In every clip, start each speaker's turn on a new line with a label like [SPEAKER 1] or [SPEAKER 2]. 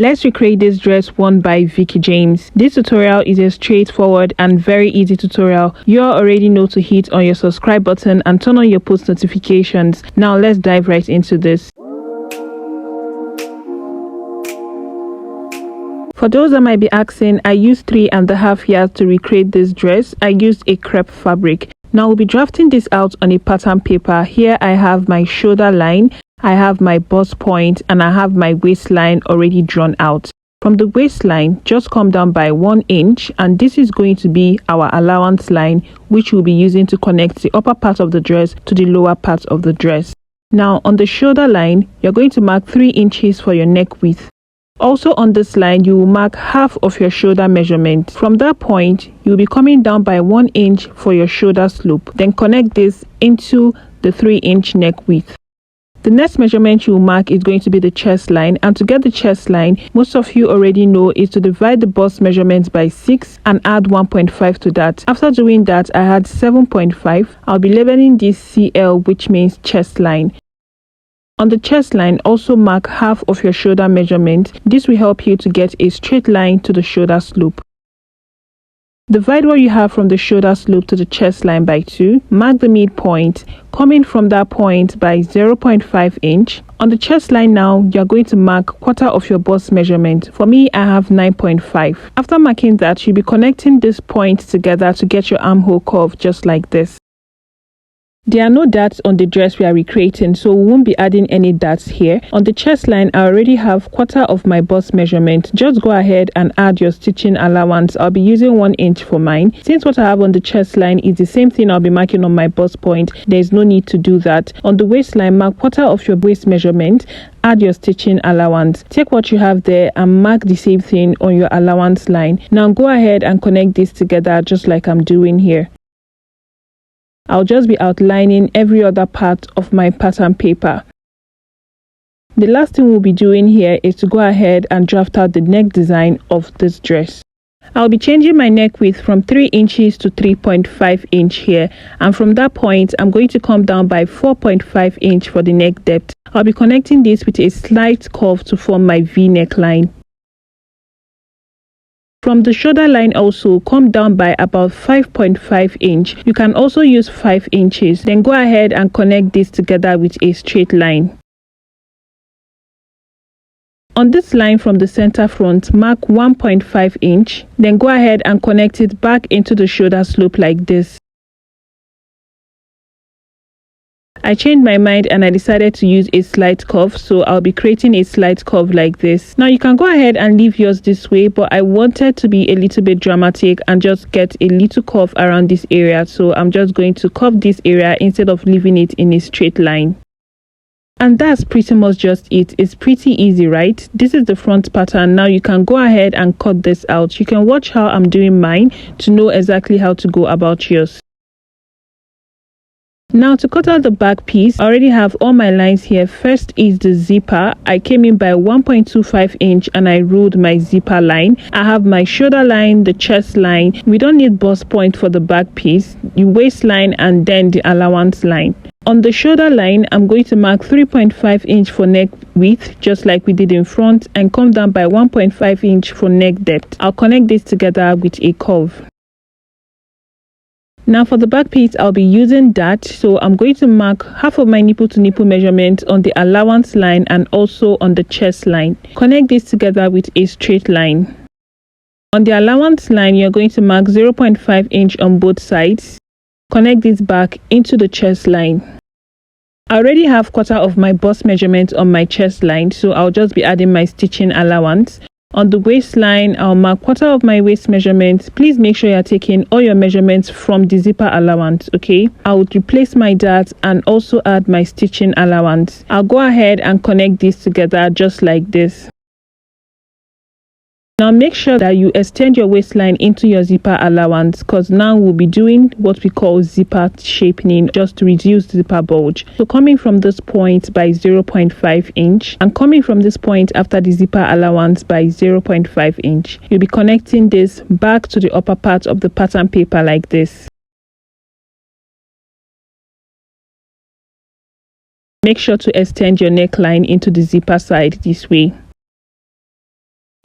[SPEAKER 1] Let's recreate this dress worn by Vekkejames. This tutorial is a straightforward and very easy tutorial. You already know to hit on your subscribe button and turn on your post notifications. Now let's dive right into this. For those that might be asking, I used 3.5 yards to recreate this dress. I used a crepe fabric. Now we'll be drafting this out on a pattern paper. Here I have my shoulder line, I have my bust point, and I have my waistline already drawn out. From the waistline, just come down by 1 inch, and this is going to be our allowance line, which we'll be using to connect the upper part of the dress to the lower part of the dress. Now on the shoulder line, you're going to mark 3 inches for your neck width. Also on this line, you will mark half of your shoulder measurement. From that point, you'll be coming down by 1 inch for your shoulder slope. Then connect this into the 3-inch neck width. The next measurement you will mark is going to be the chest line, and to get the chest line, most of you already know is to divide the bust measurement by 6 and add 1.5 to that. After doing that, I had 7.5. I'll be labeling this CL, which means chest line. On the chest line, also mark half of your shoulder measurement. This will help you to get a straight line to the shoulder slope. Divide what you have from the shoulder slope to the chest line by 2. Mark the midpoint, coming from that point by 0.5 inch. On the chest line now, you're going to mark quarter of your bust measurement. For me, I have 9.5. After marking that, you'll be connecting this point together to get your armhole curve just like this. There are no darts on the dress we are recreating, so we won't be adding any darts here. On the chest line, I already have quarter of my bust measurement. Just go ahead and add your stitching allowance. I'll be using 1 inch for mine. Since what I have on the chest line is the same thing I'll be marking on my bust point, there's no need to do that. On the waistline, mark quarter of your waist measurement. Add your stitching allowance. Take what you have there and mark the same thing on your allowance line. Now go ahead and connect this together just like I'm doing here. I'll just be outlining every other part of my pattern paper. The last thing we'll be doing here is to go ahead and draft out the neck design of this dress. I'll be changing my neck width from 3 inches to 3.5 inch here, and from that point I'm going to come down by 4.5 inch for the neck depth. I'll be connecting this with a slight curve to form my V neckline. From the shoulder line also, come down by about 5.5 inch. You can also use 5 inches. Then go ahead and connect this together with a straight line. On this line from the center front, mark 1.5 inch. Then go ahead and connect it back into the shoulder slope like this. I changed my mind and I decided to use a slight curve, so I'll be creating a slight curve like this. Now you can go ahead and leave yours this way, but I wanted to be a little bit dramatic and just get a little curve around this area, so I'm just going to curve this area instead of leaving it in a straight line. And that's pretty much just it. It's pretty easy, right? This is the front pattern. Now you can go ahead and cut this out. You can watch how I'm doing mine to know exactly how to go about yours. Now to cut out the back piece, I already have all my lines here. First is the zipper. I came in by 1.25 inch and I ruled my zipper line. I have my shoulder line, the chest line. We don't need bust point for the back piece, the waistline, and then the allowance line. On the shoulder line, I'm going to mark 3.5 inch for neck width, just like we did in front, and come down by 1.5 inch for neck depth. I'll connect this together with a curve. Now for the back piece, I'll be using that, so I'm going to mark half of my nipple to nipple measurement on the allowance line and also on the chest line. Connect this together with a straight line. On the allowance line, you're going to mark 0.5 inch on both sides. Connect this back into the chest line. I already have quarter of my bust measurement on my chest line, so I'll just be adding my stitching allowance. On the waistline, I'll mark quarter of my waist measurement. Please make sure you're taking all your measurements from the zipper allowance, okay? I would replace my dart and also add my stitching allowance. I'll go ahead and connect these together just like this. Now make sure that you extend your waistline into your zipper allowance, because now we'll be doing what we call zipper shaping, just to reduce zipper bulge. So coming from this point by 0.5 inch and coming from this point after the zipper allowance by 0.5 inch, you'll be connecting this back to the upper part of the pattern paper like this. Make sure to extend your neckline into the zipper side this way.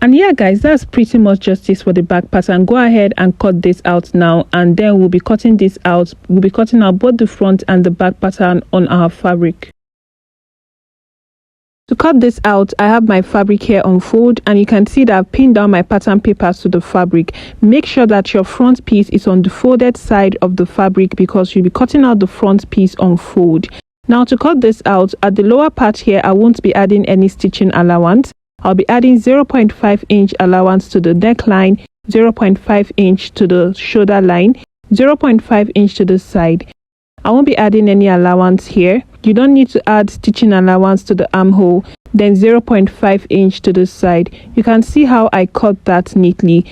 [SPEAKER 1] And yeah guys, that's pretty much just this for the back pattern. Go ahead and cut this out now, and then we'll be cutting this out. We'll be cutting out both the front and the back pattern on our fabric. To cut this out, I have my fabric here on fold, and you can see that I've pinned down my pattern papers to the fabric. Make sure that your front piece is on the folded side of the fabric because you'll be cutting out the front piece on fold. Now to cut this out, at the lower part here, I won't be adding any stitching allowance. I'll be adding 0.5 inch allowance to the neckline, 0.5 inch to the shoulder line, 0.5 inch to the side. I won't be adding any allowance here. You don't need to add stitching allowance to the armhole, then 0.5 inch to the side. You can see how I cut that neatly.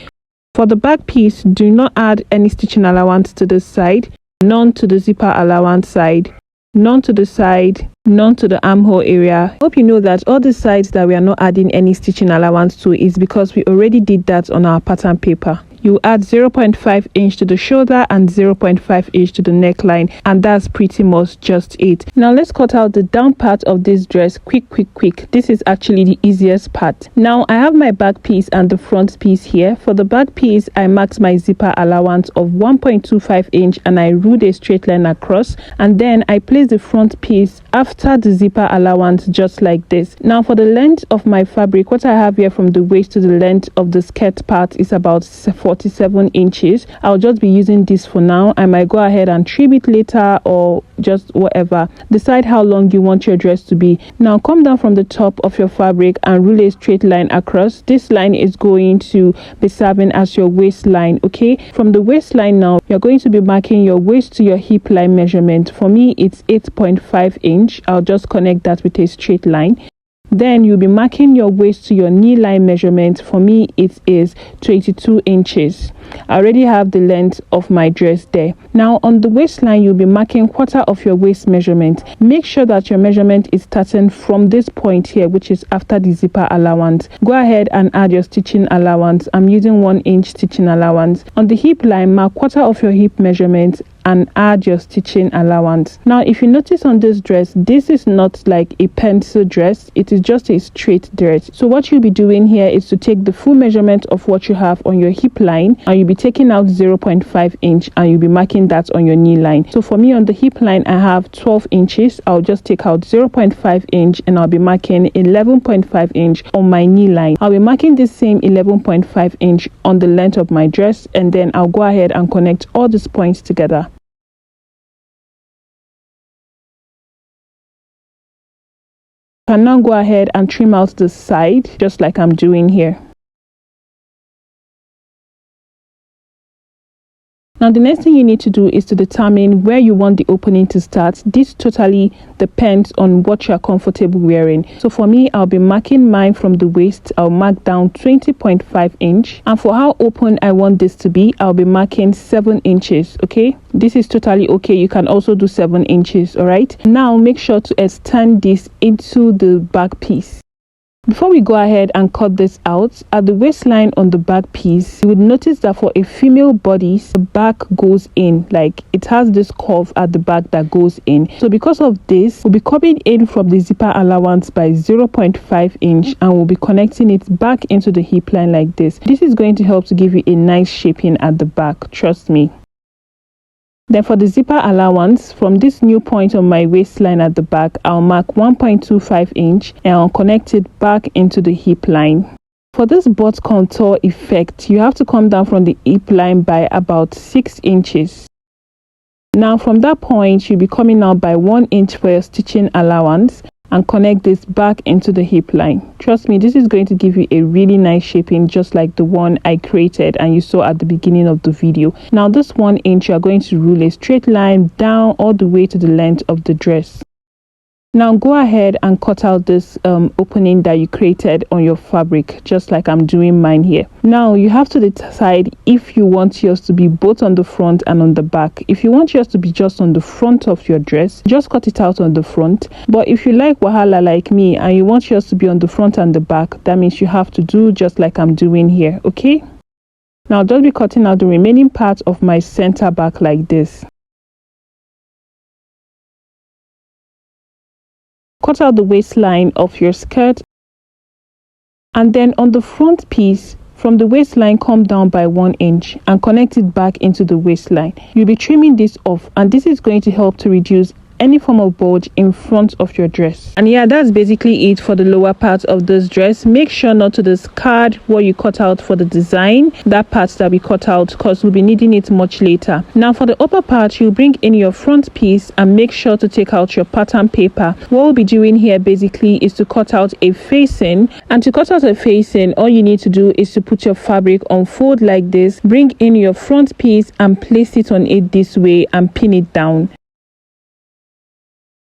[SPEAKER 1] For the back piece, do not add any stitching allowance to the side, none to the zipper allowance side, none to the side, none to the armhole area. Hope you know that all the sides that we are not adding any stitching allowance to is because we already did that on our pattern paper. You add 0.5 inch to the shoulder and 0.5 inch to the neckline, and that's pretty much just it. Now let's cut out the down part of this dress quick. This is actually the easiest part. Now I have my back piece and the front piece here. For the back piece, I marked my zipper allowance of 1.25 inch and I ruled a straight line across, and then I placed the front piece after the zipper allowance just like this. Now for the length of my fabric, what I have here from the waist to the length of the skirt part is about 47 inches. I'll just be using this for now. I might go ahead and trim it later or just whatever. Decide how long you want your dress to be. Now come down from the top of your fabric and rule a straight line across. This line is going to be serving as your waistline. Okay, from the waistline now you're going to be marking your waist to your hip line measurement. For me it's 8.5 inch. I'll just connect that with a straight line. Then you'll be marking your waist to your knee line measurement. For me it is 22 inches. I already have the length of my dress there. Now on the waistline you'll be marking quarter of your waist measurement. Make sure that your measurement is starting from this point here, which is after the zipper allowance. Go ahead and add your stitching allowance. I'm using 1 inch stitching allowance. On the hip line, mark quarter of your hip measurement and add your stitching allowance. Now if you notice on this dress, this is not like a pencil dress, it is just a straight dress. So what you'll be doing here is to take the full measurement of what you have on your hip line, and you'll be taking out 0.5 inch and you'll be marking that on your knee line. So for me on the hip line I have 12 inches. I'll just take out 0.5 inch and I'll be marking 11.5 inch on my knee line. I'll be marking the same 11.5 inch on the length of my dress, and then I'll go ahead and connect all these points together. Can now go ahead and trim out the side just like I'm doing here. Now the next thing you need to do is to determine where you want the opening to start. This totally depends on what you are comfortable wearing. So for me, I'll be marking mine from the waist. I'll mark down 20.5 inch, and for how open I want this to be, I'll be marking 7 inches. Okay, this is totally okay. You can also do 7 inches. All right, now make sure to extend this into the back piece. Before we go ahead and cut this out, at the waistline on the back piece, you would notice that for a female bodice, the back goes in, like it has this curve at the back that goes in. So because of this, we'll be coming in from the zipper allowance by 0.5 inch and we'll be connecting it back into the hip line like this. This is going to help to give you a nice shaping at the back, trust me. Then for the zipper allowance, from this new point on my waistline at the back, I'll mark 1.25 inch and I'll connect it back into the hip line. For this butt contour effect, you have to come down from the hip line by about 6 inches. Now from that point, you'll be coming out by 1 inch for your stitching allowance and connect this back into the hip line. Trust me, this is going to give you a really nice shaping, just like the one I created and you saw at the beginning of the video. Now this 1 inch, you are going to rule a straight line down all the way to the length of the dress. Now go ahead and cut out this opening that you created on your fabric, just like I'm doing mine here. Now you have to decide if you want yours to be both on the front and on the back. If you want yours to be just on the front of your dress, just cut it out on the front. But if you like wahala like me and you want yours to be on the front and the back, that means you have to do just like I'm doing here. Okay, now I'll just be cutting out the remaining part of my center back like this. Cut out the waistline of your skirt. And then on the front piece, from the waistline, come down by 1 inch and connect it back into the waistline. You'll be trimming this off, and this is going to help to reduce any form of bulge in front of your dress. And yeah, that's basically it for the lower part of this dress. Make sure not to discard what you cut out for the design, that part that we cut out, because we'll be needing it much later. Now for the upper part, you bring in your front piece and make sure to take out your pattern paper. What we'll be doing here basically is to cut out a facing, and to cut out a facing, all you need to do is to put your fabric on fold like this, bring in your front piece and place it on it this way and pin it down.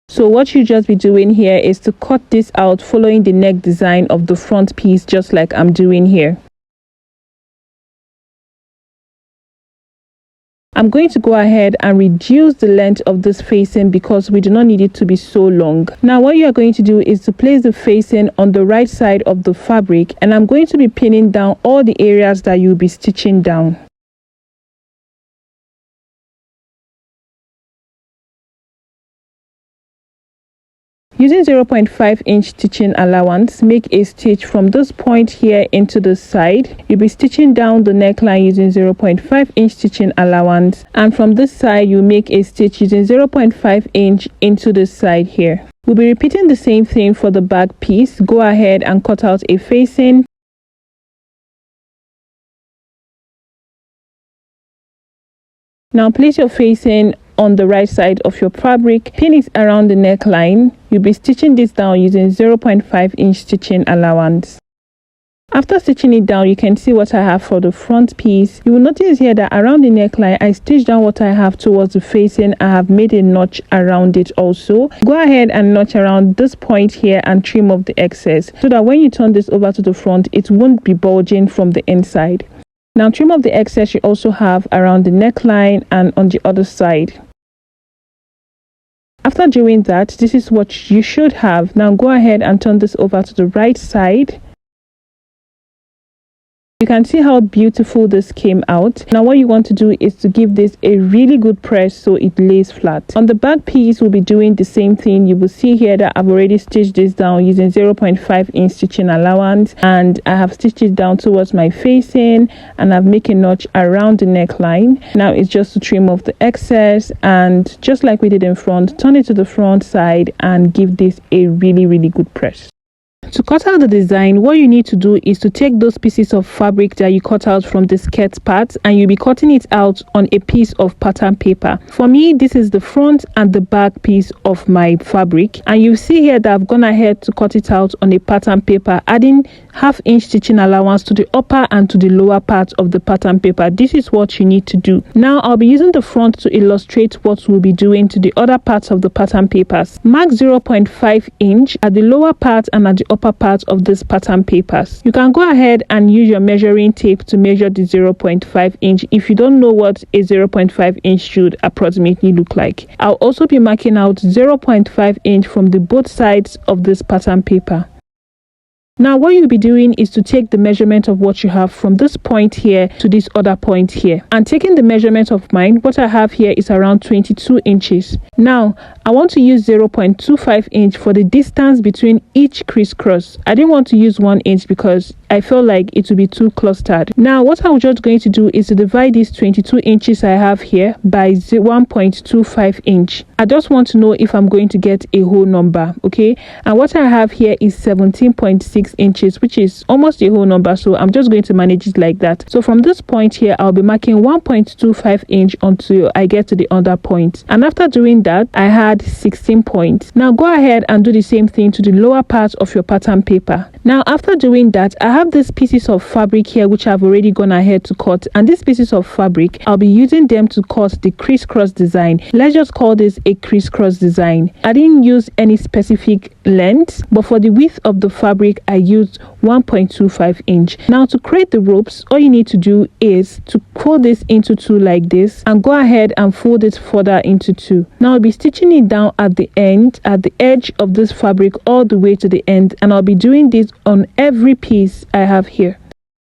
[SPEAKER 1] So what you just be doing here is to cut this out following the neck design of the front piece, just like I'm doing here. I'm going to go ahead and reduce the length of this facing because we do not need it to be so long. Now what you are going to do is to place the facing on the right side of the fabric, and I'm going to be pinning down all the areas that you'll be stitching down. Using 0.5 inch stitching allowance, make a stitch from this point here into the side. You'll be stitching down the neckline using 0.5 inch stitching allowance, and from this side you make a stitch using 0.5 inch into the side here. We'll be repeating the same thing for the back piece. Go ahead and cut out a facing. Now place your facing on the right side of your fabric, pin it around the neckline. You'll be stitching this down using 0.5 inch stitching allowance. After stitching it down, you can see what I have for the front piece. You will notice here that around the neckline, I stitched down what I have towards the facing. I have made a notch around it also. Go ahead and notch around this point here and trim off the excess so that when you turn this over to the front, it won't be bulging from the inside. Now trim off the excess you also have around the neckline and on the other side. After doing that, this is what you should have. Now go ahead and turn this over to the right side. You can see how beautiful this came out. Now what you want to do is to give this a really good press so it lays flat. On the back piece, we'll be doing the same thing. You will see here that I've already stitched this down using 0.5 inch stitching allowance, and I have stitched it down towards my facing, and I've made a notch around the neckline. Now it's just to trim off the excess, and just like we did in front, turn it to the front side and give this a really good press. To cut out the design, what you need to do is to take those pieces of fabric that you cut out from the skirt part, and you'll be cutting it out on a piece of pattern paper. For me, this is the front and the back piece of my fabric, and you see here that I've gone ahead to cut it out on a pattern paper, adding ½ inch stitching allowance to the upper and to the lower part of the pattern paper. This is what you need to do. Now I'll be using the front to illustrate what we'll be doing to the other parts of the pattern papers. Mark 0.5 inch at the lower part and at the upper part of this pattern papers. You can go ahead and use your measuring tape to measure the 0.5 inch if you don't know what a 0.5 inch should approximately look like. I'll also be marking out 0.5 inch from the both sides of this pattern paper. Now what you'll be doing is to take the measurement of what you have from this point here to this other point here, and taking the measurement of mine, what I have here is around 22 inches. Now I want to use 0.25 inch for the distance between each crisscross. I didn't want to use 1 inch because I felt like it would be too clustered. Now what I'm just going to do is to divide these 22 inches I have here by 1.25 inch. I just want to know if I'm going to get a whole number, okay? And what I have here is 17.6 inches, which is almost a whole number, so I'm just going to manage it like that. So from this point here, I'll be marking 1.25 inch until I get to the other point, and after doing that I had 16 points. Now go ahead and do the same thing to the lower part of your pattern paper. Now after doing that, I have these pieces of fabric here which I've already gone ahead to cut, and these pieces of fabric, I'll be using them to cut the crisscross design. Let's just call this a crisscross design. I didn't use any specific length, but for the width of the fabric I used 1.25 inch. Now to create the ropes, all you need to do is to fold this into two like this, and go ahead and fold it further into two. Now I'll be stitching it down at the end, at the edge of this fabric all the way to the end, and I'll be doing this on every piece I have here.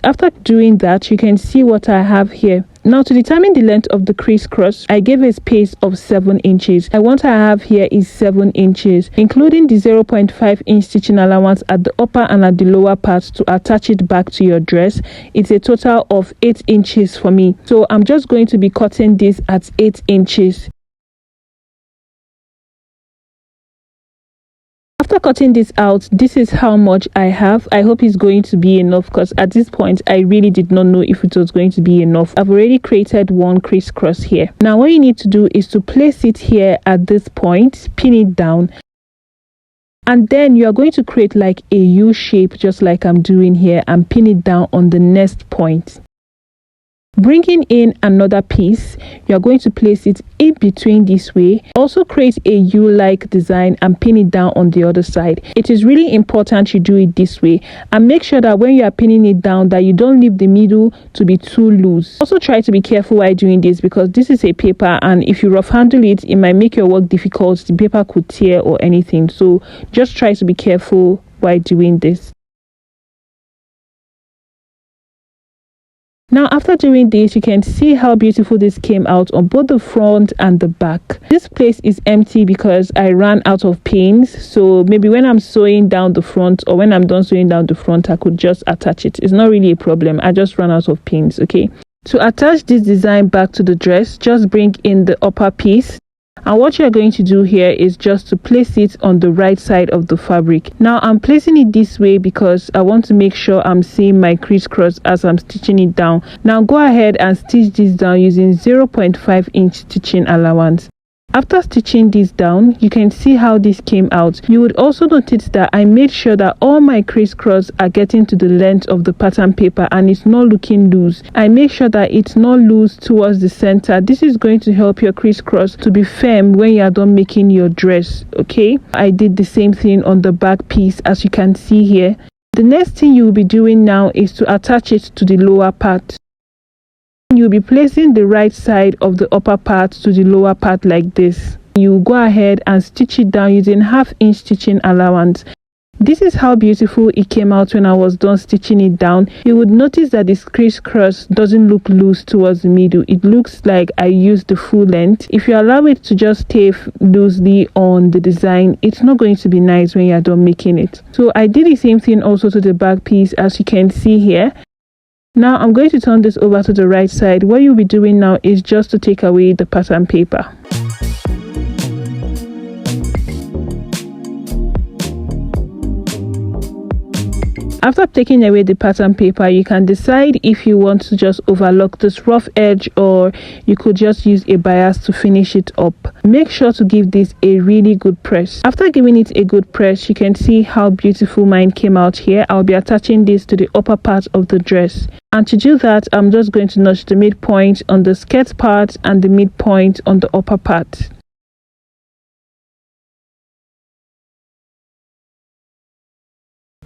[SPEAKER 1] After doing that, you can see what I have here. Now to determine the length of the crisscross, I gave a space of 7 inches. And what I have here is 7 inches, including the 0.5 inch stitching allowance at the upper and at the lower parts to attach it back to your dress. It's a total of 8 inches for me. So I'm just going to be cutting this at 8 inches. After cutting this out, this is how much I have. I hope it's going to be enough, because at this point I really did not know if it was going to be enough. I've already created one crisscross here. Now what you need to do is to place it here at this point, pin it down, and then you are going to create like a U shape, just like I'm doing here, and pin it down on the next point. Bringing in another piece, you are going to place it in between this way. Also create a U-like design and pin it down on the other side. It is really important you do it this way, and make sure that when you are pinning it down that you don't leave the middle to be too loose. Also try to be careful while doing this, because this is a paper, and if you rough handle it, it might make your work difficult. The paper could tear or anything, so just try to be careful while doing this. Now after doing this, you can see how beautiful this came out on both the front and the back. This place is empty because I ran out of pins, so maybe when I'm sewing down the front, or when I'm done sewing down the front, I could just attach it. It's not really a problem. I just ran out of pins. Okay, to attach this design back to the dress, just bring in the upper piece. And what you're going to do here is just to place it on the right side of the fabric. Now I'm placing it this way because I want to make sure I'm seeing my crisscross as I'm stitching it down. Now go ahead and stitch this down using 0.5 inch stitching allowance. After stitching this down, you can see how this came out. You would also notice that I made sure that all my crisscross are getting to the length of the pattern paper and it's not looking loose. I make sure that it's not loose towards the center. This is going to help your crisscross to be firm when you are done making your dress. Okay, I did the same thing on the back piece, as you can see here. The next thing you will be doing now is to attach it to the lower part. You'll be placing the right side of the upper part to the lower part like this. You go ahead and stitch it down using 1/2 inch stitching allowance. This is how beautiful it came out when I was done stitching it down. You would notice that this crisscross doesn't look loose towards the middle. It looks like I used the full length. If you allow it to just stay loosely on the design, it's not going to be nice when you're done making it. So I did the same thing also to the back piece, as you can see here. Now I'm going to turn this over to the right side. What you'll be doing now is just to take away the pattern paper. After taking away the pattern paper, you can decide if you want to just overlock this rough edge, or you could just use a bias to finish it up. Make sure to give this a really good press. After giving it a good press, you can see how beautiful mine came out here. I'll be attaching this to the upper part of the dress. And to do that, I'm just going to notch the midpoint on the skirt part and the midpoint on the upper part.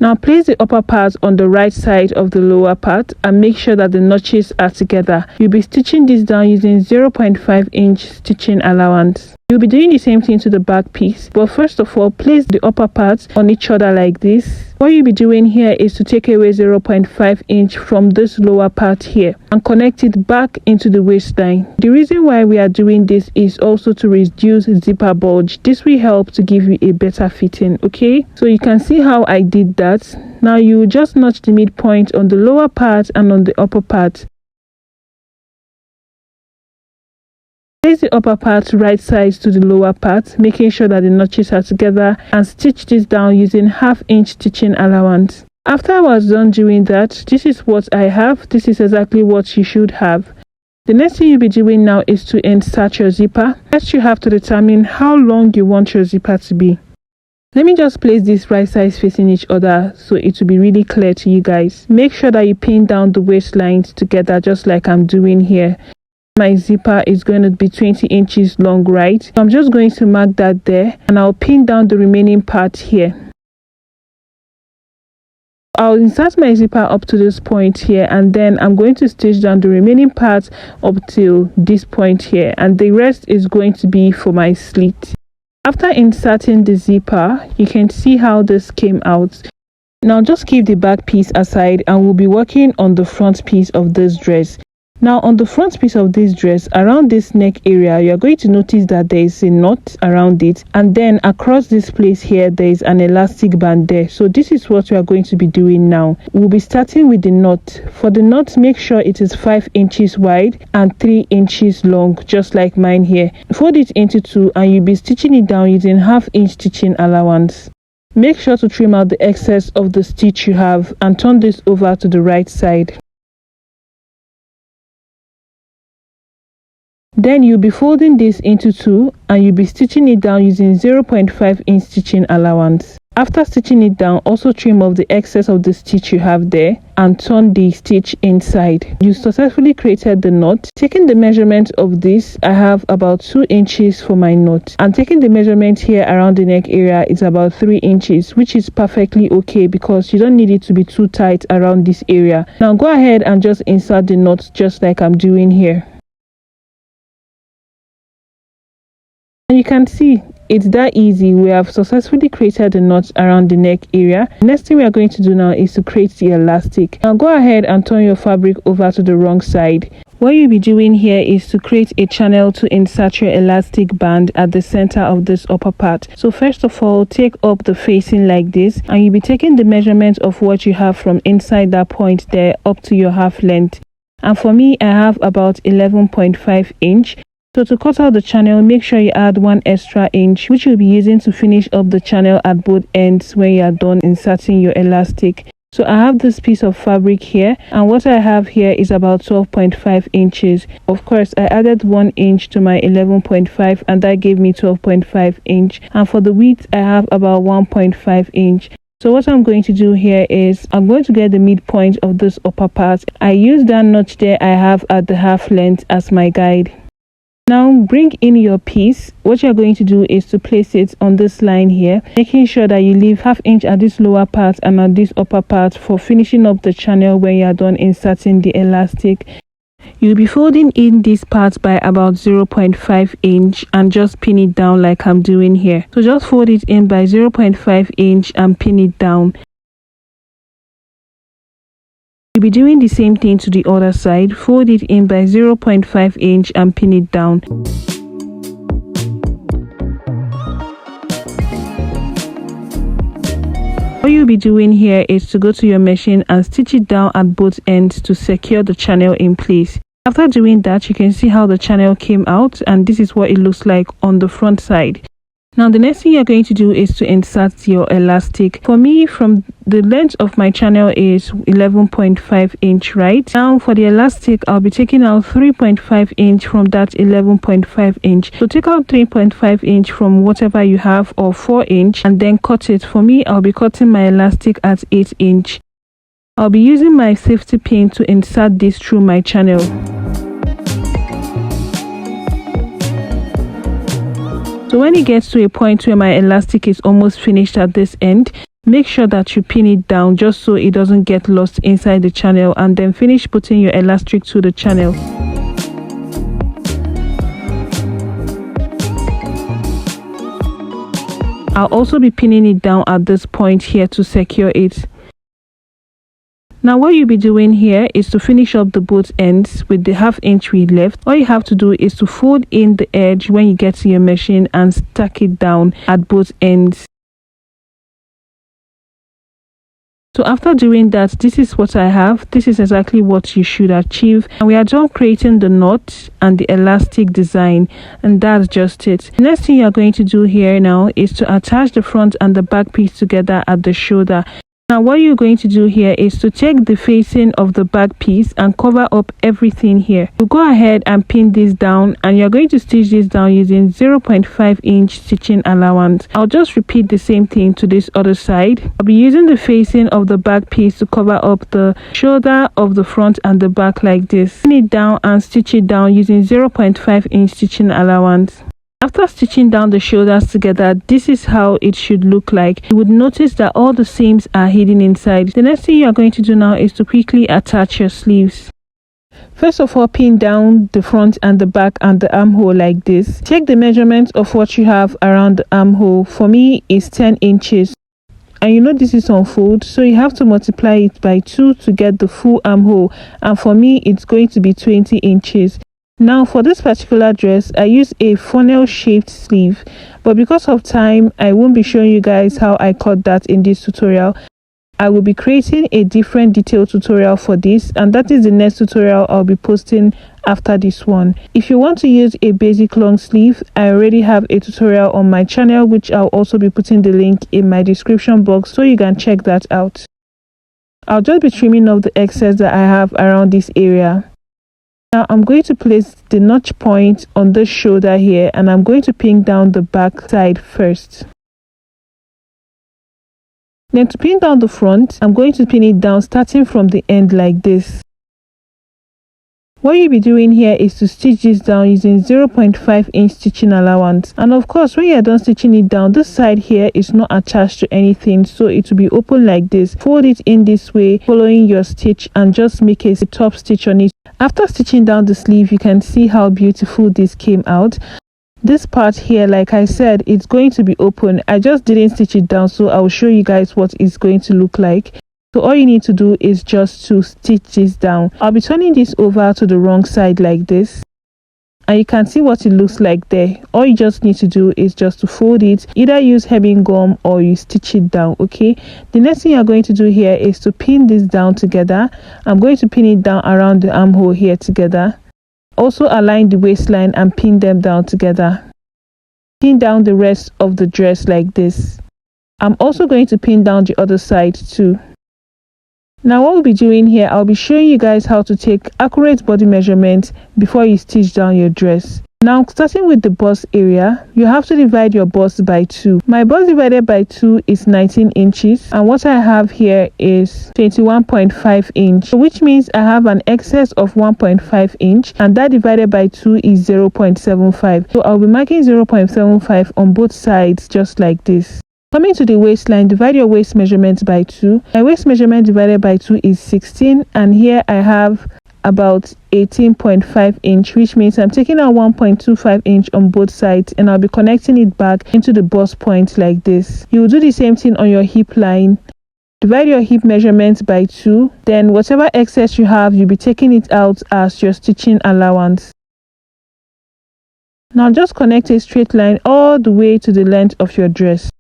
[SPEAKER 1] Now place the upper part on the right side of the lower part and make sure that the notches are together. You'll be stitching this down using 0.5 inch stitching allowance. You'll be doing the same thing to the back piece, but first of all, place the upper parts on each other like this. What you'll be doing here is to take away 0.5 inch from this lower part here and connect it back into the waistline. The reason why we are doing this is also to reduce zipper bulge. This will help to give you a better fitting. Okay, so you can see how I did that. Now you just notch the midpoint on the lower part and on the upper part. Place the upper part right side to the lower part, making sure that the notches are together, and stitch this down using 1/2 inch stitching allowance. After I was done doing that, this is what I have. This is exactly what you should have. The next thing you'll be doing now is to insert your zipper. First, you have to determine how long you want your zipper to be. Let me just place these right sides facing each other so it will be really clear to you guys. Make sure that you pin down the waistlines together, just like I'm doing here. My zipper is going to be 20 inches long, right? So I'm just going to mark that there, and I'll pin down the remaining part here. I'll insert my zipper up to this point here, and then I'm going to stitch down the remaining part up till this point here, and the rest is going to be for my slit. After inserting the zipper, you can see how this came out. Now just keep the back piece aside and we'll be working on the front piece of this dress. Now on the front piece of this dress, around this neck area, you are going to notice that there is a knot around it, and then across this place here there is an elastic band there. So this is what we are going to be doing now. We'll be starting with the knot. For the knot, make sure it is 5 inches wide and 3 inches long, just like mine here. Fold it into 2 and you'll be stitching it down using 1/2 inch stitching allowance. Make sure to trim out the excess of the stitch you have and turn this over to the right side. Then you'll be folding this into 2 and you'll be stitching it down using 0.5 inch stitching allowance. After stitching it down, also trim off the excess of the stitch you have there and turn the stitch inside. You successfully created the knot. Taking the measurement of this, I have about 2 inches for my knot, and taking the measurement here around the neck area is about 3 inches, which is perfectly okay because you don't need it to be too tight around this area. Now go ahead and just insert the knot just like I'm doing here. And you can see it's that easy. We have successfully created the knots around the neck area. Next thing we are going to do now is to create the elastic. Now go ahead and turn your fabric over to the wrong side. What you'll be doing here is to create a channel to insert your elastic band at the center of this upper part. So first of all, take up the facing like this, and you'll be taking the measurement of what you have from inside that point there up to your half length. And for me, I have about 11.5 inch. So to cut out the channel, make sure you add 1 extra inch, which you'll be using to finish up the channel at both ends when you are done inserting your elastic. So I have this piece of fabric here, and what I have here is about 12.5 inches. Of course, I added 1 inch to my 11.5 and that gave me 12.5 inch. And for the width, I have about 1.5 inch. So what I'm going to do here is I'm going to get the midpoint of this upper part. I use that notch there I have at the half length as my guide. Now bring in your piece. What you're going to do is to place it on this line here, making sure that you leave 1/2 inch at this lower part and at this upper part for finishing up the channel when you're done inserting the elastic. You'll be folding in this part by about 0.5 inch and just pin it down like I'm doing here. So just fold it in by 0.5 inch and pin it down. You'll be doing the same thing to the other side. Fold it in by 0.5 inch and pin it down. What you'll be doing here is to go to your machine and stitch it down at both ends to secure the channel in place. After doing that, you can see how the channel came out, and this is what it looks like on the front side. Now the next thing you're going to do is to insert your elastic. For me, from the length of my channel is 11.5 inch, right? Now for the elastic, I'll be taking out 3.5 inch from that 11.5 inch. So take out 3.5 inch from whatever you have, or 4 inch, and then cut it. For me, I'll be cutting my elastic at 8 inch. I'll be using my safety pin to insert this through my channel. So when it gets to a point where my elastic is almost finished at this end, make sure that you pin it down just so it doesn't get lost inside the channel, and then finish putting your elastic to the channel. I'll also be pinning it down at this point here to secure it. Now what you'll be doing here is to finish up the both ends with the 1/2 inch we left. All you have to do is to fold in the edge when you get to your machine and stack it down at both ends. So after doing that, this is what I have. This is exactly what you should achieve, and we are done creating the knot and the elastic design, and that's just it. The next thing you're going to do here now is to attach the front and the back piece together at the shoulder. Now what you're going to do here is to take the facing of the back piece and cover up everything here. You go ahead and pin this down, and you're going to stitch this down using 0.5 inch stitching allowance. I'll just repeat the same thing to this other side. I'll be using the facing of the back piece to cover up the shoulder of the front and the back like this. Pin it down and stitch it down using 0.5 inch stitching allowance. After stitching down the shoulders together, this is how it should look like. You would notice that all the seams are hidden inside. The next thing you are going to do now is to quickly attach your sleeves. First of all, pin down the front and the back and the armhole like this. Take the measurement of what you have around the armhole. For me, it's 10 inches. and you know this is on fold, so you have to multiply it by 2 to get the full armhole, and for me it's going to be 20 inches. Now for this particular dress, I use a funnel shaped sleeve, but because of time I won't be showing you guys how I cut that in this tutorial. I will be creating a different detailed tutorial for this, and that is the next tutorial I'll be posting after this one. If you want to use a basic long sleeve, I already have a tutorial on my channel, which I'll also be putting the link in my description box so you can check that out. I'll just be trimming off the excess that I have around this area. Now I'm going to place the notch point on the shoulder here, and I'm going to pin down the back side first. Then to pin down the front, I'm going to pin it down starting from the end like this. What you'll be doing here is to stitch this down using 0.5 inch stitching allowance, and of course when you're done stitching it down, this side here is not attached to anything, so it will be open like this. Fold it in this way following your stitch and just make a top stitch on it. After stitching down the sleeve, you can see how beautiful this came out. This part here, like I said, it's going to be open. I just didn't stitch it down, so I'll show you guys what it's going to look like. So all you need to do is just to stitch this down. I'll be turning this over to the wrong side like this, and you can see what it looks like there. All you just need to do is just to fold it, either use hemming gum or you stitch it down. Okay, the next thing you're going to do here is to pin this down together. I'm going to pin it down around the armhole here together. Also align the waistline and pin them down together. Pin down the rest of the dress like this. I'm also going to pin down the other side too. Now what we'll be doing here, I'll be showing you guys how to take accurate body measurements before you stitch down your dress. Now starting with the bust area, you have to divide your bust by 2. My bust divided by 2 is 19 inches, and what I have here is 21.5 inch, which means I have an excess of 1.5 inch, and that divided by 2 is 0.75. So I'll be marking 0.75 on both sides just like this. Coming to the waistline, divide your waist measurement by 2. My waist measurement divided by 2 is 16, and here I have about 18.5 inch, which means I'm taking out 1.25 inch on both sides, and I'll be connecting it back into the bust point like this. You will do the same thing on your hip line. Divide your hip measurement by 2, then whatever excess you have, you'll be taking it out as your stitching allowance. Now just connect a straight line all the way to the length of your dress.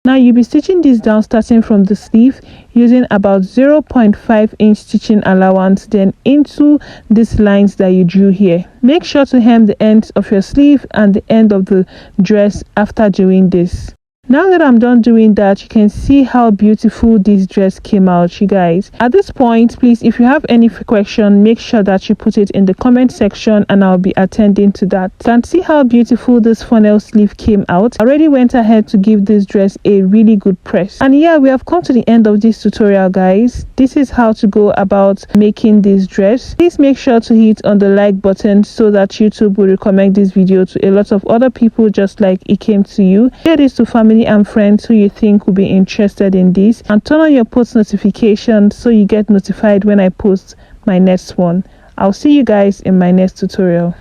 [SPEAKER 1] Now you'll be stitching this down starting from the sleeve using about 0.5 inch stitching allowance, then into these lines that you drew here. Make sure to hem the ends of your sleeve and the end of the dress after doing this. Now that I'm done doing that, you can see how beautiful this dress came out, you guys. At this point, please, if you have any question, make sure that you put it in the comment section and I'll be attending to that. You can see how beautiful this funnel sleeve came out. I already went ahead to give this dress a really good press. And yeah, we have come to the end of this tutorial, guys. This is how to go about making this dress. Please make sure to hit on the like button so that YouTube will recommend this video to a lot of other people just like it came to you. Share this to family and friends who you think will be interested in this, and turn on your post notifications so you get notified when I post my next one. I'll see you guys in my next tutorial.